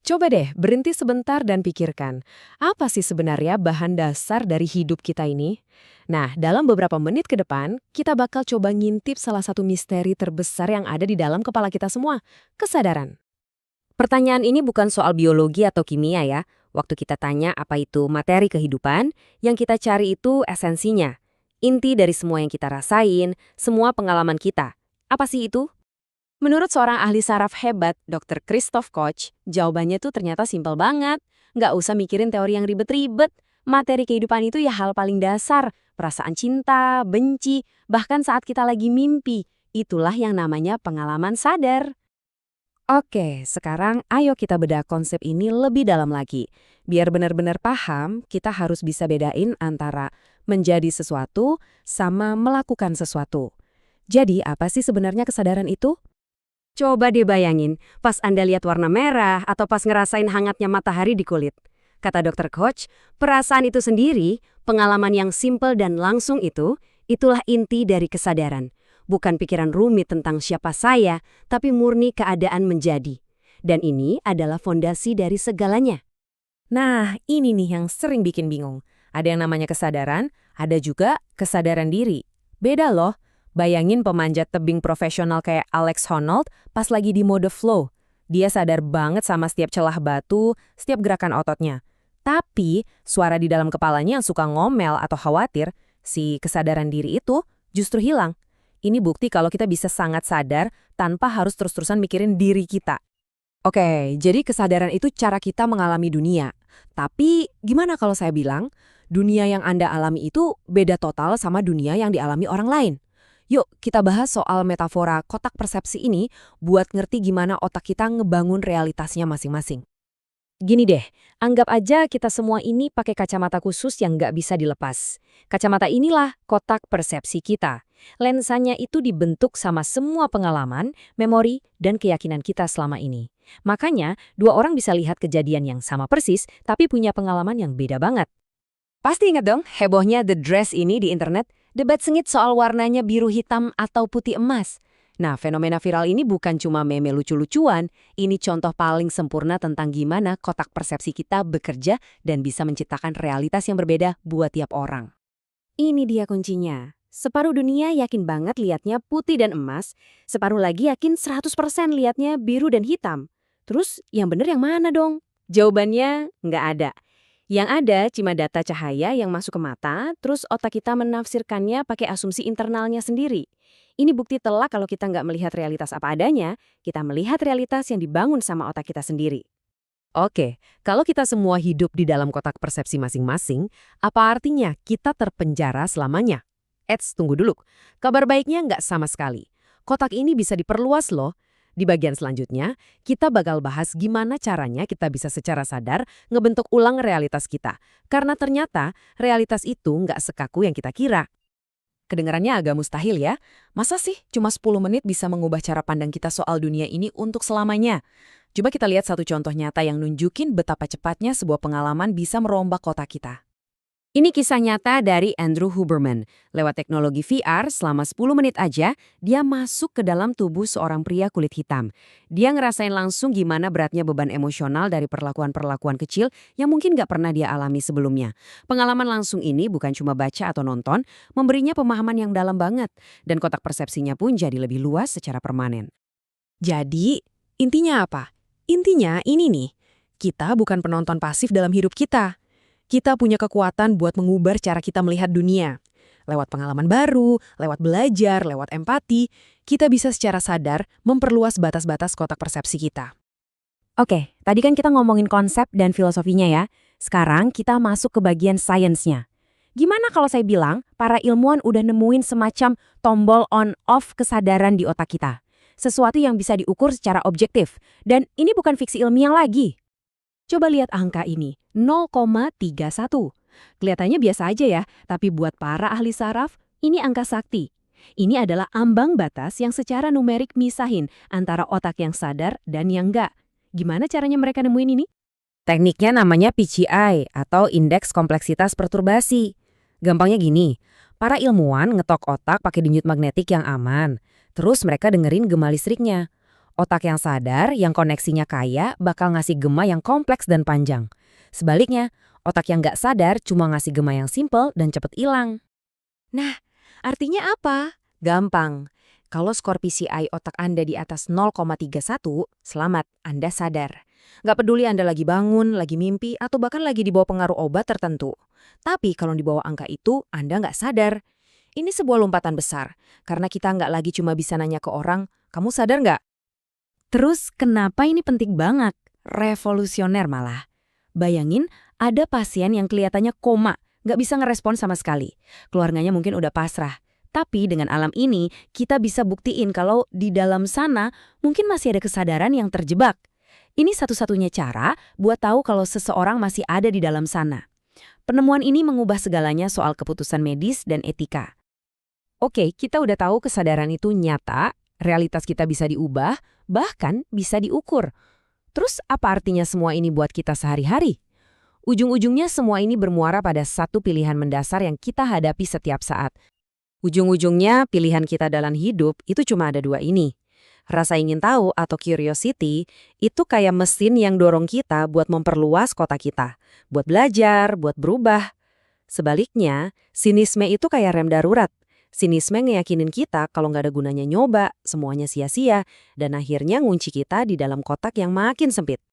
Coba deh berhenti sebentar dan pikirkan, apa sih sebenarnya bahan dasar dari hidup kita ini? Nah, dalam beberapa menit ke depan, kita bakal coba ngintip salah satu misteri terbesar yang ada di dalam kepala kita semua, kesadaran. Pertanyaan ini bukan soal biologi atau kimia ya. Waktu kita tanya apa itu materi kehidupan, yang kita cari itu esensinya. Inti dari semua yang kita rasain, semua pengalaman kita. Apa sih itu? Menurut seorang ahli saraf hebat, Dr. Christoph Koch, jawabannya tuh ternyata simpel banget. Nggak usah mikirin teori yang ribet-ribet. Materi kehidupan itu ya hal paling dasar. Perasaan cinta, benci, bahkan saat kita lagi mimpi. Itulah yang namanya pengalaman sadar. Oke, sekarang ayo kita bedah konsep ini lebih dalam lagi. Biar benar-benar paham, kita harus bisa bedain antara menjadi sesuatu sama melakukan sesuatu. Jadi, apa sih sebenarnya kesadaran itu? Coba deh bayangin, pas Anda lihat warna merah atau pas ngerasain hangatnya matahari di kulit. Kata Dr. Koch, perasaan itu sendiri, pengalaman yang simpel dan langsung itu, itulah inti dari kesadaran. Bukan pikiran rumit tentang siapa saya, tapi murni keadaan menjadi. Dan ini adalah fondasi dari segalanya. Nah, ini nih yang sering bikin bingung. Ada yang namanya kesadaran, ada juga kesadaran diri. Beda loh. Bayangin pemanjat tebing profesional kayak Alex Honnold pas lagi di mode flow. Dia sadar banget sama setiap celah batu, setiap gerakan ototnya. Tapi, suara di dalam kepalanya yang suka ngomel atau khawatir, si kesadaran diri itu justru hilang. Ini bukti kalau kita bisa sangat sadar tanpa harus terus-terusan mikirin diri kita. Oke, jadi kesadaran itu cara kita mengalami dunia. Tapi gimana kalau saya bilang, dunia yang Anda alami itu beda total sama dunia yang dialami orang lain? Yuk, kita bahas soal metafora kotak persepsi ini buat ngerti gimana otak kita ngebangun realitasnya masing-masing. Gini deh, anggap aja kita semua ini pakai kacamata khusus yang nggak bisa dilepas. Kacamata inilah kotak persepsi kita. Lensanya itu dibentuk sama semua pengalaman, memori, dan keyakinan kita selama ini. Makanya, dua orang bisa lihat kejadian yang sama persis, tapi punya pengalaman yang beda banget. Pasti ingat dong, hebohnya The Dress ini di internet, debat sengit soal warnanya biru hitam atau putih emas. Nah, fenomena viral ini bukan cuma meme lucu-lucuan, ini contoh paling sempurna tentang gimana kotak persepsi kita bekerja dan bisa menciptakan realitas yang berbeda buat tiap orang. Ini dia kuncinya. Separuh dunia yakin banget liatnya putih dan emas, separuh lagi yakin 100% liatnya biru dan hitam. Terus yang bener yang mana dong? Jawabannya nggak ada. Yang ada cuma data cahaya yang masuk ke mata, terus otak kita menafsirkannya pakai asumsi internalnya sendiri. Ini bukti telak kalau kita nggak melihat realitas apa adanya, kita melihat realitas yang dibangun sama otak kita sendiri. Oke, kalau kita semua hidup di dalam kotak persepsi masing-masing, apa artinya kita terpenjara selamanya? Tunggu dulu. Kabar baiknya nggak sama sekali. Kotak ini bisa diperluas loh. Di bagian selanjutnya, kita bakal bahas gimana caranya kita bisa secara sadar ngebentuk ulang realitas kita. Karena ternyata realitas itu nggak sekaku yang kita kira. Kedengarannya agak mustahil ya. Masa sih cuma 10 menit bisa mengubah cara pandang kita soal dunia ini untuk selamanya? Coba kita lihat satu contoh nyata yang nunjukin betapa cepatnya sebuah pengalaman bisa merombak kotak kita. Ini kisah nyata dari Andrew Huberman. Lewat teknologi VR, selama 10 menit aja, dia masuk ke dalam tubuh seorang pria kulit hitam. Dia ngerasain langsung gimana beratnya beban emosional dari perlakuan-perlakuan kecil yang mungkin gak pernah dia alami sebelumnya. Pengalaman langsung ini bukan cuma baca atau nonton, memberinya pemahaman yang dalam banget. Dan kotak persepsinya pun jadi lebih luas secara permanen. Jadi, intinya apa? Intinya ini nih, kita bukan penonton pasif dalam hidup kita. Kita punya kekuatan buat mengubah cara kita melihat dunia. Lewat pengalaman baru, lewat belajar, lewat empati, kita bisa secara sadar memperluas batas-batas kotak persepsi kita. Oke, tadi kan kita ngomongin konsep dan filosofinya ya. Sekarang kita masuk ke bagian sainsnya. Gimana kalau saya bilang, para ilmuwan udah nemuin semacam tombol on-off kesadaran di otak kita? Sesuatu yang bisa diukur secara objektif. Dan ini bukan fiksi ilmiah lagi. Coba lihat angka ini, 0,31. Kelihatannya biasa aja ya, tapi buat para ahli saraf, ini angka sakti. Ini adalah ambang batas yang secara numerik misahin antara otak yang sadar dan yang enggak. Gimana caranya mereka nemuin ini? Tekniknya namanya PCI atau Indeks Kompleksitas Perturbasi. Gampangnya gini, para ilmuwan ngetok otak pakai denyut magnetik yang aman. Terus mereka dengerin gema listriknya. Otak yang sadar, yang koneksinya kaya, bakal ngasih gema yang kompleks dan panjang. Sebaliknya, otak yang nggak sadar cuma ngasih gema yang simple dan cepet hilang. Nah, artinya apa? Gampang. Kalau skor PCI otak Anda di atas 0,31, selamat, Anda sadar. Nggak peduli Anda lagi bangun, lagi mimpi, atau bahkan lagi di bawah pengaruh obat tertentu. Tapi kalau di bawah angka itu, Anda nggak sadar. Ini sebuah lompatan besar, karena kita nggak lagi cuma bisa nanya ke orang, kamu sadar nggak? Terus kenapa ini penting banget? Revolusioner malah. Bayangin, ada pasien yang kelihatannya koma, nggak bisa ngerespon sama sekali. Keluarganya mungkin udah pasrah. Tapi dengan alam ini, kita bisa buktiin kalau di dalam sana mungkin masih ada kesadaran yang terjebak. Ini satu-satunya cara buat tahu kalau seseorang masih ada di dalam sana. Penemuan ini mengubah segalanya soal keputusan medis dan etika. Oke, kita udah tahu kesadaran itu nyata, realitas kita bisa diubah, bahkan bisa diukur. Terus apa artinya semua ini buat kita sehari-hari? Ujung-ujungnya semua ini bermuara pada satu pilihan mendasar yang kita hadapi setiap saat. Ujung-ujungnya pilihan kita dalam hidup itu cuma ada dua ini. Rasa ingin tahu atau curiosity itu kayak mesin yang dorong kita buat memperluas kotak kita, buat belajar, buat berubah. Sebaliknya, sinisme itu kayak rem darurat. Sinisme ngeyakinin kita kalau nggak ada gunanya nyoba, semuanya sia-sia, dan akhirnya ngunci kita di dalam kotak yang makin sempit.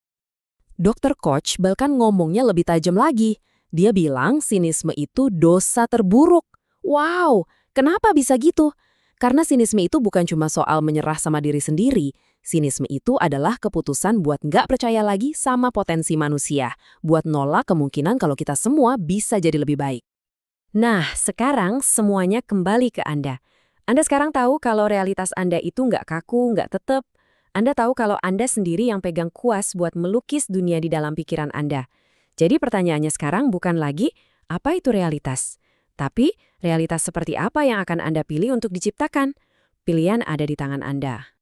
Dokter Koch bahkan ngomongnya lebih tajam lagi. Dia bilang sinisme itu dosa terburuk. Wow, kenapa bisa gitu? Karena sinisme itu bukan cuma soal menyerah sama diri sendiri. Sinisme itu adalah keputusan buat nggak percaya lagi sama potensi manusia, buat nolak kemungkinan kalau kita semua bisa jadi lebih baik. Nah, sekarang semuanya kembali ke Anda. Anda sekarang tahu kalau realitas Anda itu nggak kaku, nggak tetep. Anda tahu kalau Anda sendiri yang pegang kuas buat melukis dunia di dalam pikiran Anda. Jadi pertanyaannya sekarang bukan lagi, apa itu realitas? Tapi, realitas seperti apa yang akan Anda pilih untuk diciptakan? Pilihan ada di tangan Anda.